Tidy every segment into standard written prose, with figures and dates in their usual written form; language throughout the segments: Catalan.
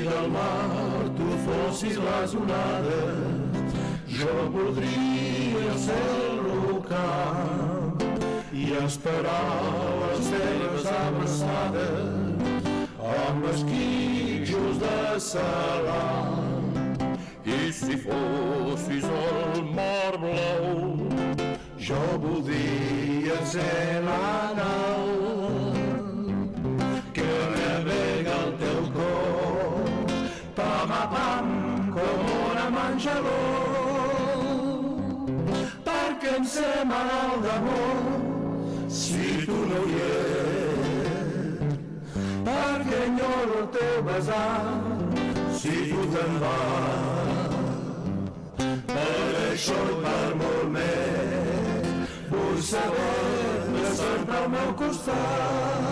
del mar tu fossis les onades, jo voldria el cel rocar i esperar les teves abraçades amb esquitxos de salat. I si fossis el mar blau, jo voldria ser la nau que navega el teu cor, pam a pam, com una menjador, perquè em sé malalt d'amor si tu no hi ets, perquè enyoro el teu besar si tu te'n vas. Per això i per molt més vull saber-me sempre al meu costat.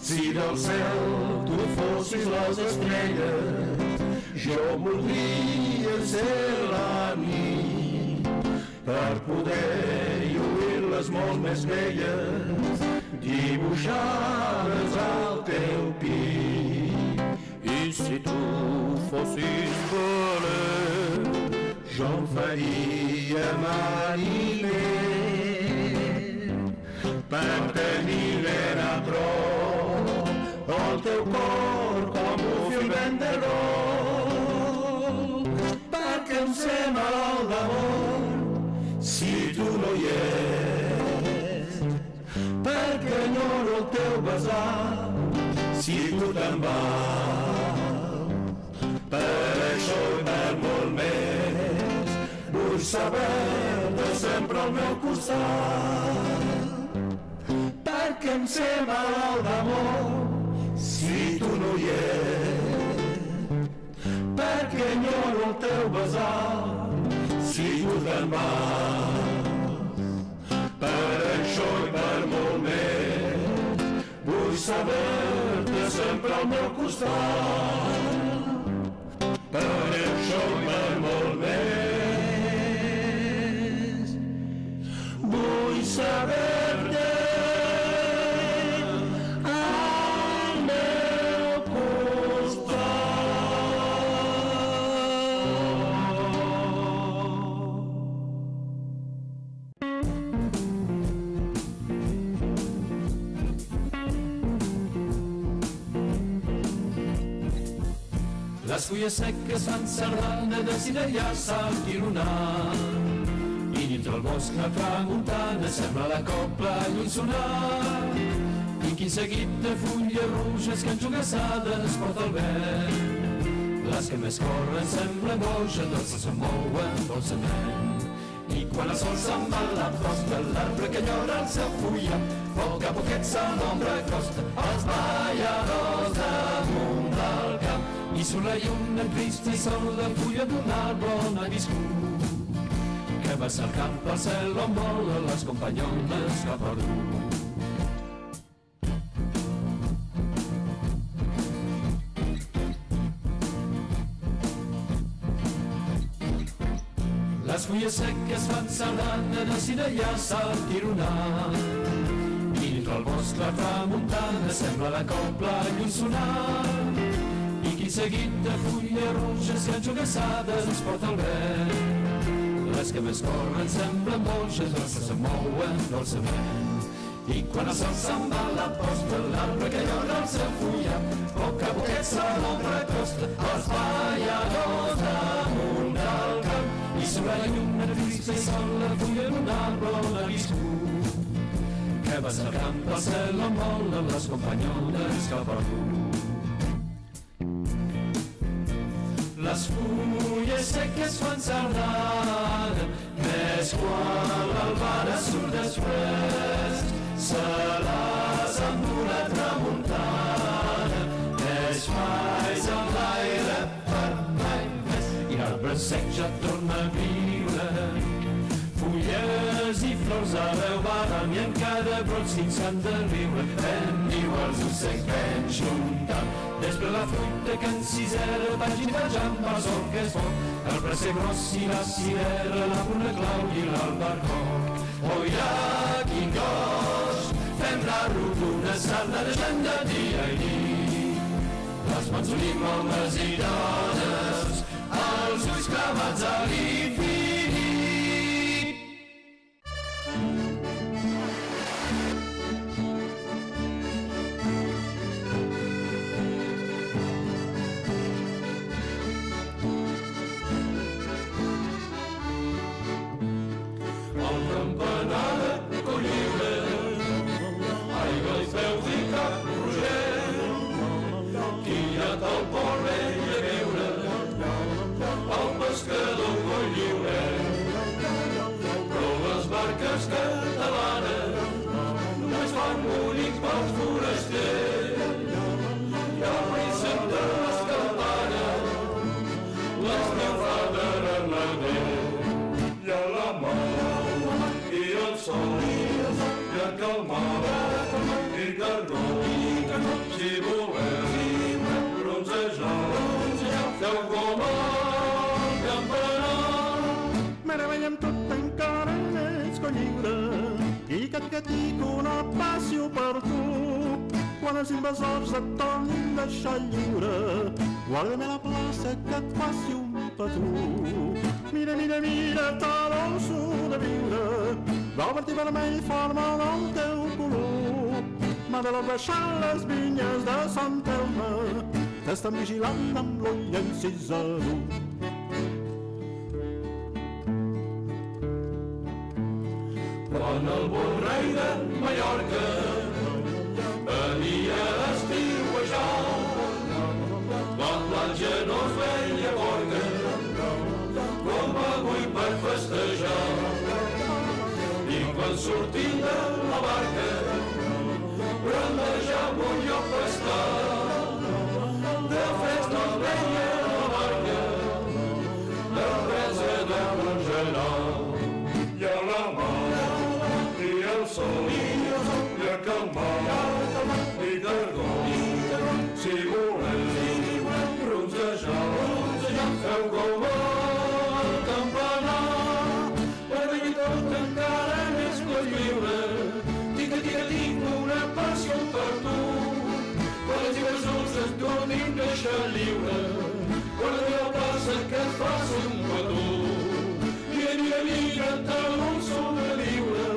Si del cel tu fossis les estrelles, jo voldria ser la nit per poder lluir-les molt més belles dibuixades al teu pit. I si tu fossis voler, jo em faria mariner per tenir ben a prop el teu cor com un fil ben de d'or, perquè em sé malalt d'amor si tu no hi ets, perquè enyoro el teu besar si tu te'n vas. Per això i per molt més vull saber de sempre al meu costat, perquè em sé malalt d'amor si tu no hi ets, perquè enyoro el teu besar si tu te'n vas. Per això i per molt més vull saber-te sempre al meu costat, per això i per molt més vull saber-te al meu costat. Les fulles seques fan sardana de cireia s'altironar i dintre el bosc la tramuntana sembla la copla lluny sonar i quin seguit de fulles roges que enjugassades porta el vent. Les que més corren semblen boges, dolces se'n mouen dolçament. I quan el sol se'n va a la posta, l'arbre que llora el seu fulla, poc a poquet se l'ombra acosta als balladors damunt del camp. I surt la lluna trista i sol la fulla d'un arbre on ha viscut, que va cercant pel cel on volen les companyones que ha perdut. Les fulles seques fan sardana de cireia s'altironar i dintre el bosc la tramuntana sembla la copla lluny sonar i quin seguit de fulles roges que enjugassades ens porta el vent. Les que més corren semblen boges, les que se'n mouen dolçament. I quan el sol se'n va a la posta, l'arbre que llora el seu fulla, poc a poquet se l'ombra acosta als balladors damunt del camp. I surt la lluna trista i sol la fulla d'un arbre on ha viscut, que va cercant pel cel on volen les companyones que ha perdut. Les fulles seques fan sardana, més quan l'albara surt després, se les endú la tramuntana, més mais en l'aire per mai més. I l'arbre sec ja torna a viure, fulles i flors arreu varen i en cada brot s'han de riure. Ben diu els ocells ben juntant, després la fruita que en sisera vagin vejant pel sol que és fort, el presser gros i la cirera, la pruna clau i l'albercoc. Oira, quin goig, fem la rodona, sardanejant de dia i nit. Les mans unim homes i dones, els ulls clavats a l'infinit. Meravella'm tot encara més que lliure i que et dic una passió per tu. Quan els invasors et tornin a deixar lliure, guarda'm a la plaça que et faci un petó. Mira, mira, mira, t'adorso de viure, blau, verd i vermell formen el teu color. M'ha de baixar les vinyes de Sant Elme, t'estan vigilant amb l'ull encisador. Quan el bon rei de Mallorca venia a estiuejar, la platja no es veia gorga com avui per festejar. I quan sortim de la barca brandejam un lloc pescar, de fresc no es veia la barca, de presa de congelar. I a la mar i el sol, i que deixa lliure, quan allò passa que et fas un petó. Mira, mira, te l'un sobreviure,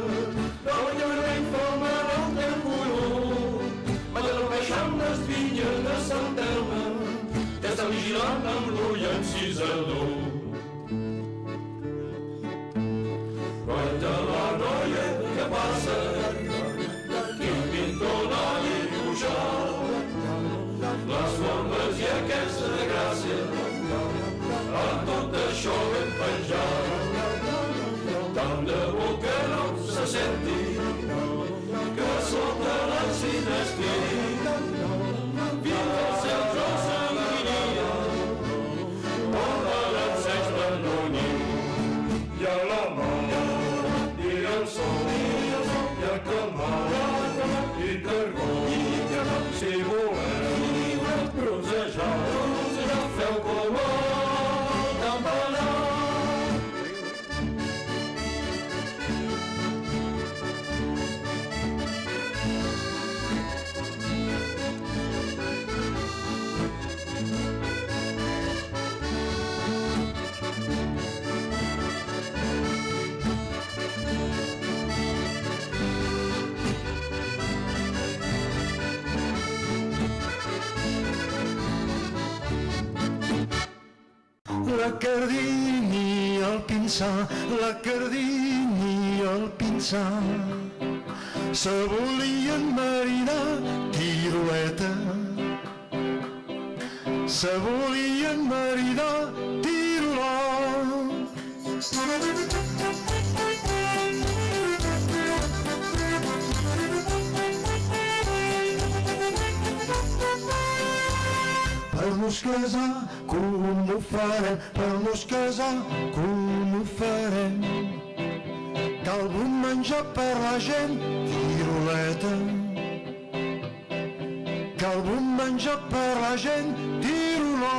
no guanyarà informe del teu color. Mata el peix amb les vinyes de Sant Telme, que està vigilant amb l'ull encisador. Guaita la noia que passa, quin pintor noi pujat, les bombes i aquesta gràcia, amb tot això ben penjat. Tant de bo que no se senti que sota les finestres viu el cel jo sanguinia, on balanceig l'anònim. Hi ha la mà i el sol, hi ha calmar i carbó. Si voleu bronzejar, feu color campanar. La cardini al pinsà, la cardini al pinsà, se volien maridar tiroleta, se volien maridar tirolà. Per nos casar, com ho farem? Per nos casar, com ho farem? Cal bon menjar per la gent, tiroleta. Cal bon menjar per la gent, tirolà.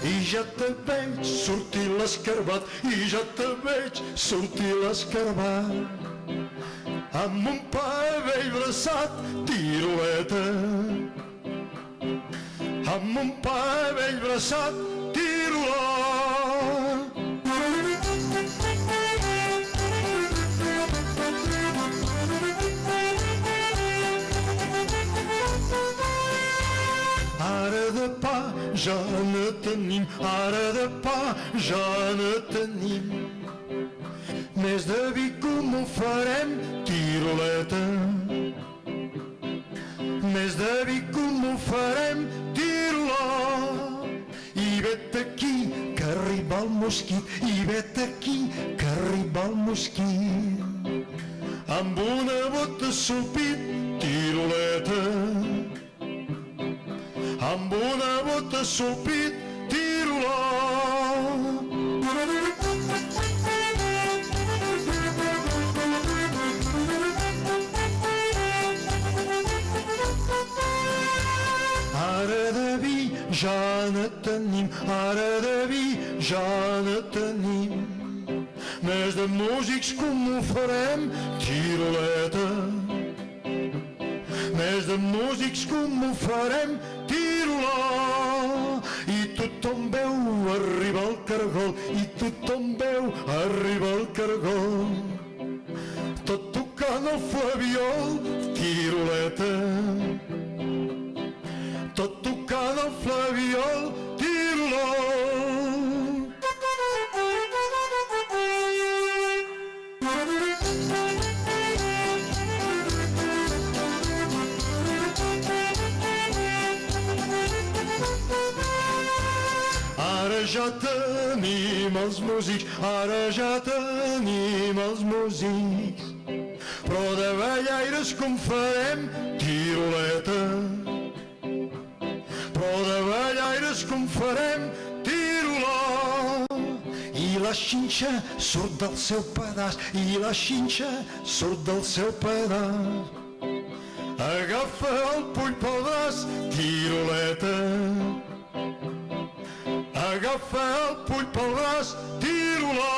I ja te veig sortir l'escarbat, i ja te veig sortir l'escarbat, amb un pa vell braçat, tiroleta. Amb un pa vell braçat, tirolà. Ara de pa ja ne tenim, ara de pa ja ne tenim. Més de vi com ho farem, tiroleta. Més de vi com ho farem, tirolà. I vet aquí que arriba el mosquit, i vet aquí que arriba el mosquit. Amb una bota sul pit, tiroleta. Amb una bota sul pit, tirolà. Ara de vi ja ne tenim, ara de vi ja ne tenim. Més de músics com ho farem, tiroleta. Més de músics com ho farem, tirolà. I tothom veu arribar el cargol, i tothom veu arribar el cargol. Tot tocant el flabiol, tiroleta. Tot tocant el flabiol, tirolà. Ara ja tenim els músics, ara ja tenim els músics, però de ballaires com farem, tiroleta. Però de ballaires com farem, tirolà. I la xinxa surt del seu pedaç, i la xinxa surt del seu pedaç. Agafa el poll pel braç, tiroleta. Agafa agafa el puny pel braç, tiro-la.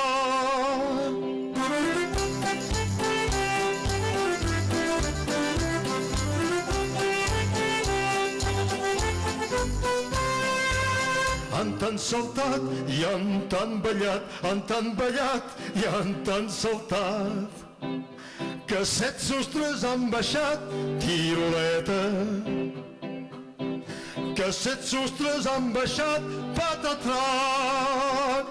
Han tan saltat i han tan ballat, han tan ballat i han tan saltat, que 7 sostres han baixat, tiroleta. Que 7 sostres han baixat, patatrat.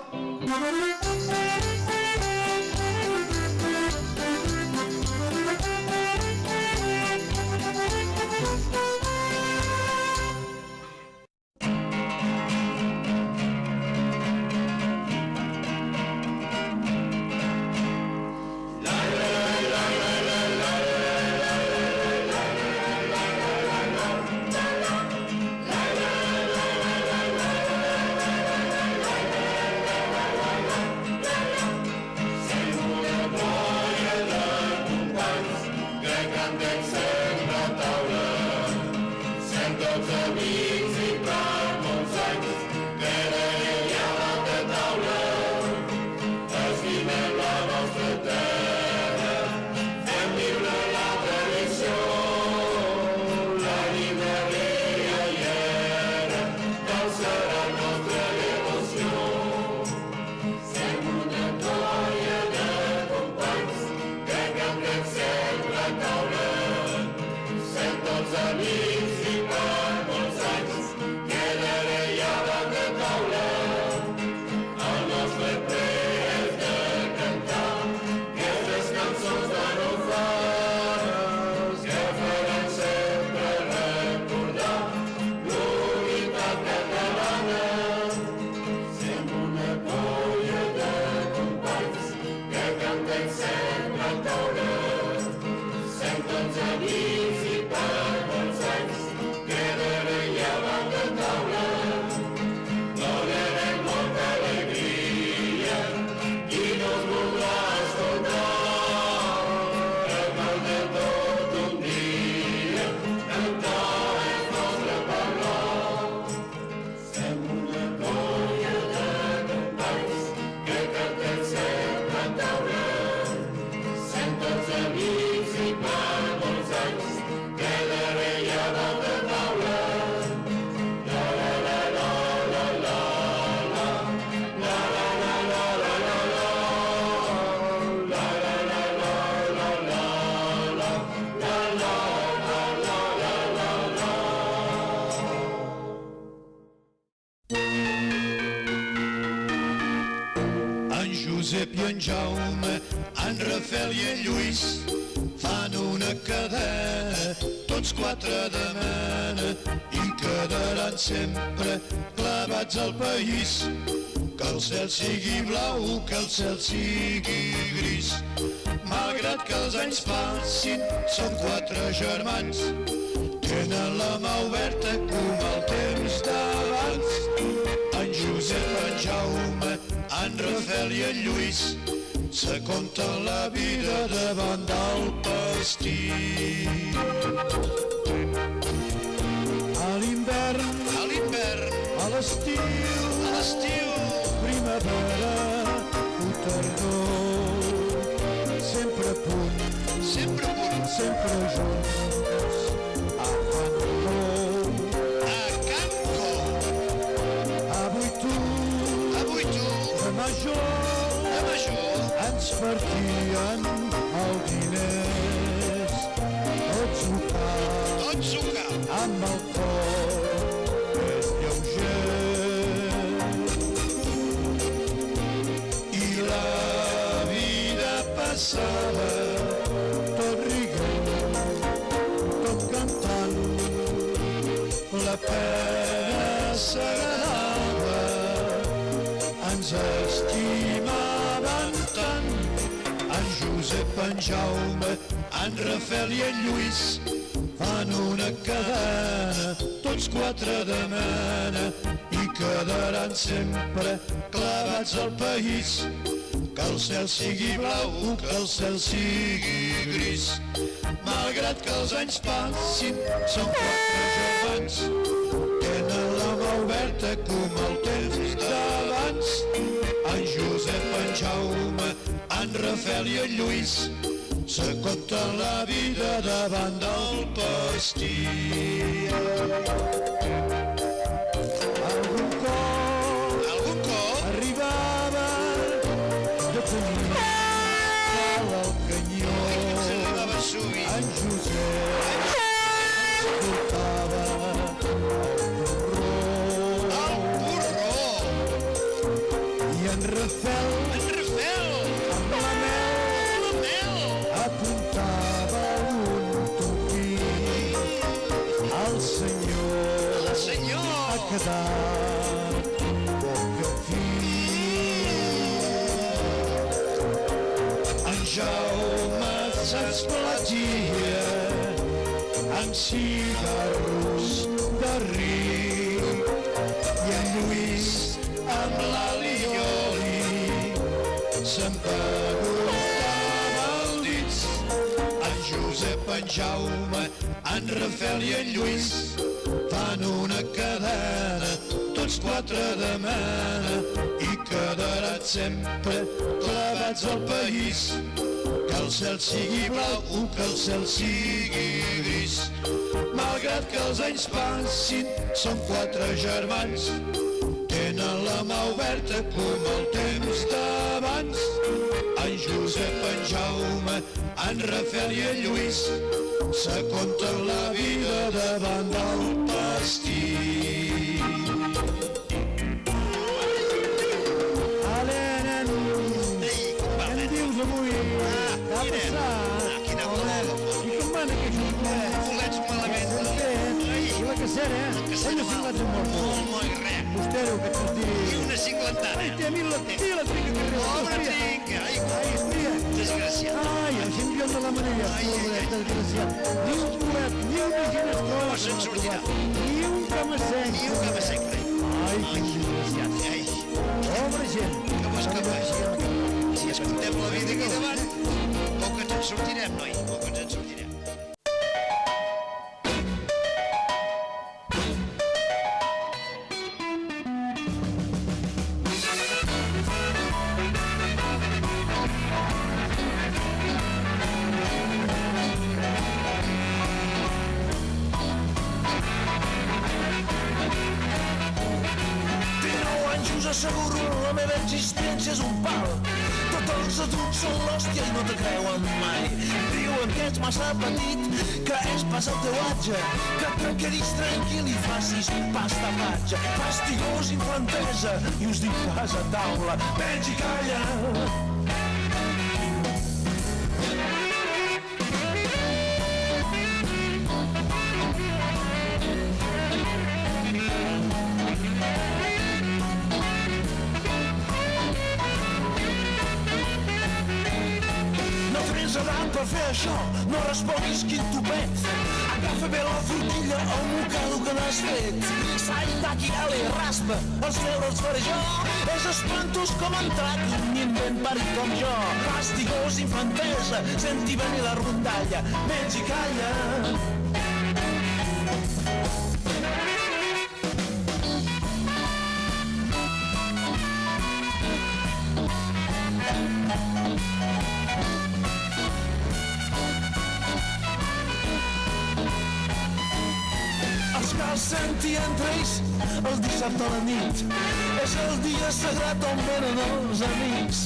Josep i en Jaume, en Rafel i en Lluís fan una cadena, tots 4 de mena, i quedaran sempre clavats al país. Que el cel sigui blau, que el cel sigui gris. Malgrat que els anys passin, són 4 germans, tenen la mà oberta com el temps d'abans. En Josep, en Jaume, en Rafel i en Lluís se compten la vida davant del pastís. A l'hivern, a l'estiu, primavera o tardor, sempre a punt, sempre junts, a Canco. Avui tu, de major, ens partien els diners, tots sucar, amb el cor més lleuger. I la vida passava tot rient, tot cantant, la pena s'agradava, ens estimaven tant. En Josep, en Jaume, en Rafel i en Lluís fan una cadena, tots 4 de mena, i quedaran sempre clavats al país. Que el cel sigui blau, que el cel sigui gris. Malgrat que els anys passin, són 4 germans, tenen la mà oberta com el temps de en Josep, en Jaume, en Rafel i en Lluís se conten la vida davant del pastís. Algun cop Arribava de camí al canyó. se li va besugui. En Josep portava El burro. i en Rafel En Rafel. amb la mel La mel. apuntava un tupí. El senyor El senyor. ha quedat bocafi. En Jaume s'esplegia amb cigarros de riu i en Lluís amb l'alioli s'empagostava els dits. En Josep, en Jaume, en Rafel i en Lluís fan una cadena, tots quatre de mena, i quedaran sempre clavats al país. Que el cel sigui blau o que el cel sigui gris. Malgrat que els anys passin, són quatre germans, tenen la mà oberta com el temps d'abans. En Josep, en Jaume, en Rafel i en Lluís se conten la vida davant del pastís. Ale, nen, què em dius avui? Què ha passat? Quina Home, i com van aquests bolets? bolets malament. Bé, i la cacera, eh? Senyor Cinglats en mort. Molt res. Vostè, que t'has dit... I una cinquantana. Ai, té a mi la trinca que riu. Pobre trinca. Ai, Ai, espia. desgraciat. Ai, el gent viu de la manera. Pobret, desgraciat. Ni un bolet, ni una ginestrola. No se'n sortirà. Ni un camassenc. I un camassenc. Ai, quin desgraciat. Ai, Pobre gent. que vols que faci? Si escoltem la vida aquí davant, poc ens en sortirem, noi, poc ens en sortirem. Asseguro, la meva existència és un pal. Tots els adults són l'hòstia i no te creuen mai. Diuen que ets massa petit, que és pas el teu atge, que te quedis tranquil i facis pasta patxa. Fastigós infantesa i us dic pas a taula, menys i calla. Per fer això, no responguis quin topet. Agafa bé la frutilla o mocado que n'has fet. Sai d'aquí, ale, raspa, els deures faré jo. És espantós com entrar un invent parit com jo. Fastigós, infantesa, senti venir la rondalla, menys i calla. Senti entre ells el dissabte a la nit. És el dia sagrat on venen els amics.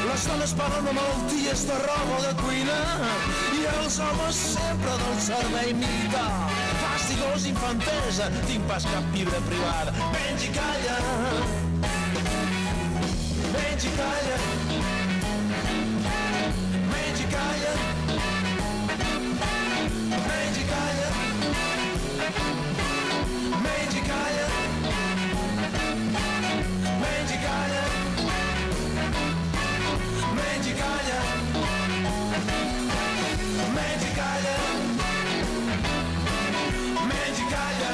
Les dones parlen de malalties, de roba, de cuina, i els homes sempre del servei militar. Fastigós, infantesa, tinc pas cap vida privada. Menys i calla. Menys i calla. Menys i calla. Menys i calla. Menys i calla. Menys i calla. Menys i calla. Menys i calla. Menys i calla.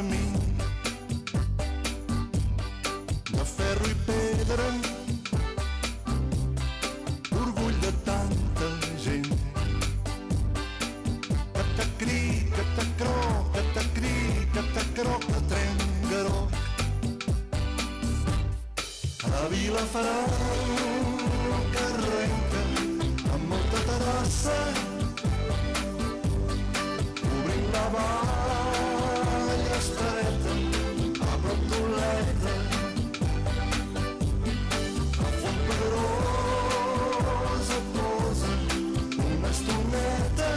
camí de ferro i pedra, orgull de tanta gent. Catacrí, catacroc, catacrí, catacroc, de Trengaroc. A Vilafranca que arrenca amb molta terrassa, obrint la vall estreta a prop d'Oleta. A Fontpedrosa posa una estoneta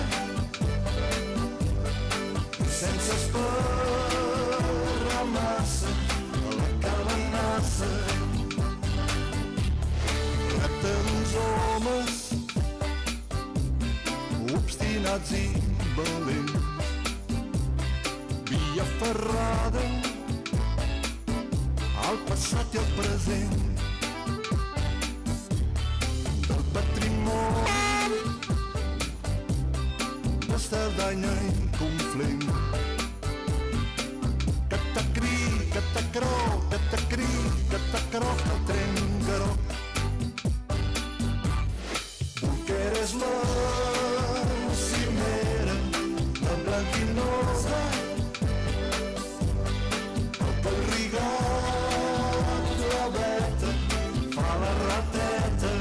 i sense esperar massa a la cabanassa. Tracta d'uns homes obstinats i valents, via ferrada al passat i al present, del patrimoni de Cerdanya i Conflent. Catacrí, catacroc, catacrí, catacroc, el Trengaroc. Eres la cimera, la blanquinosa, el Pal-rigat, la veta, fa la rateta,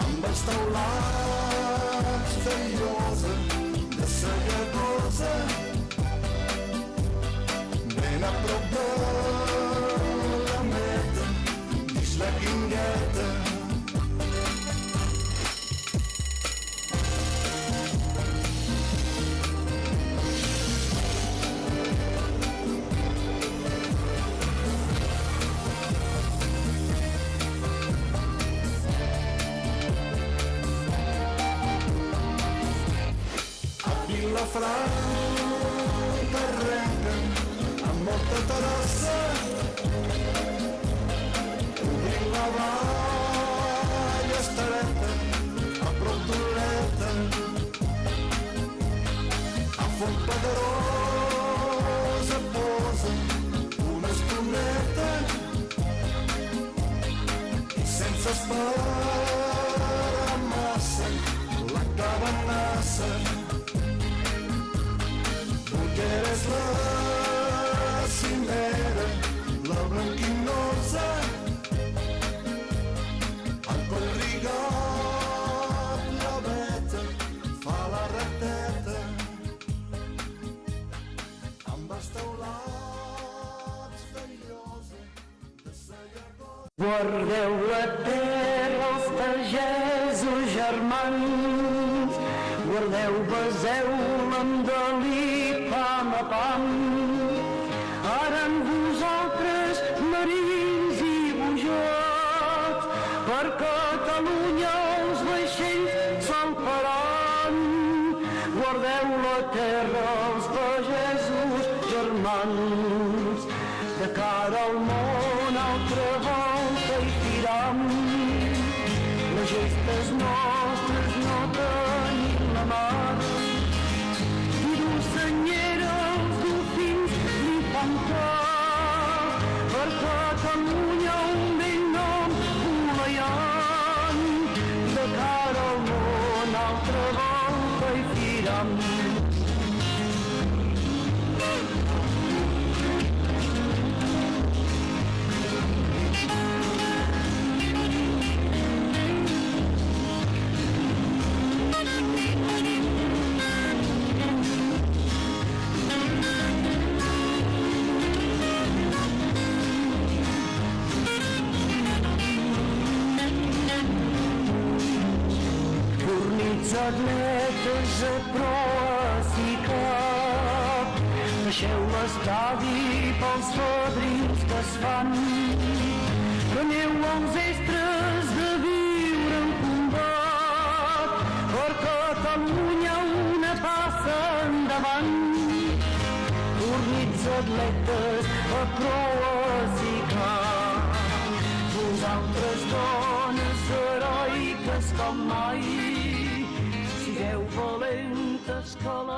amb els taulats de llosa, de Sallagosa, ben a prop de la meta, dins la Guingueta. Vilafranca arrenca amb molta terrassa, obrint la vall estreta a prop d'Oleta. A Fontpedrosa posa una estoneta i sense esperar massa la cabanassa. Eres la cimera, la blanquinosa, el Pal-rigat, la veta, fa la rateta, amb els taulats de llosa, de Sallagosa. Guardeu la terra els pagesos germans, guardeu, beseu-la amb delit pam a pam. Ara en vosaltres, marins i bojots, per Catalunya els vaixells salparan. Guardeu la terra els pagesos germans, de cara al món altra volta hi tiram. Les gestes nostres no tenim la mar, i d'Ocenyera els dofins li fan clar. Per Catalunya un vell nom voleiant, de cara al món altra volta hi tiram. Atletes a proa i cap, deixeu l'estadi pels fadrins que es fan. Preneu els extras de viure en combat, per Catalunya una passa endavant. Fornits atletes a proa i cap, vosaltres dones heroiques com mai, sigueu valentes que la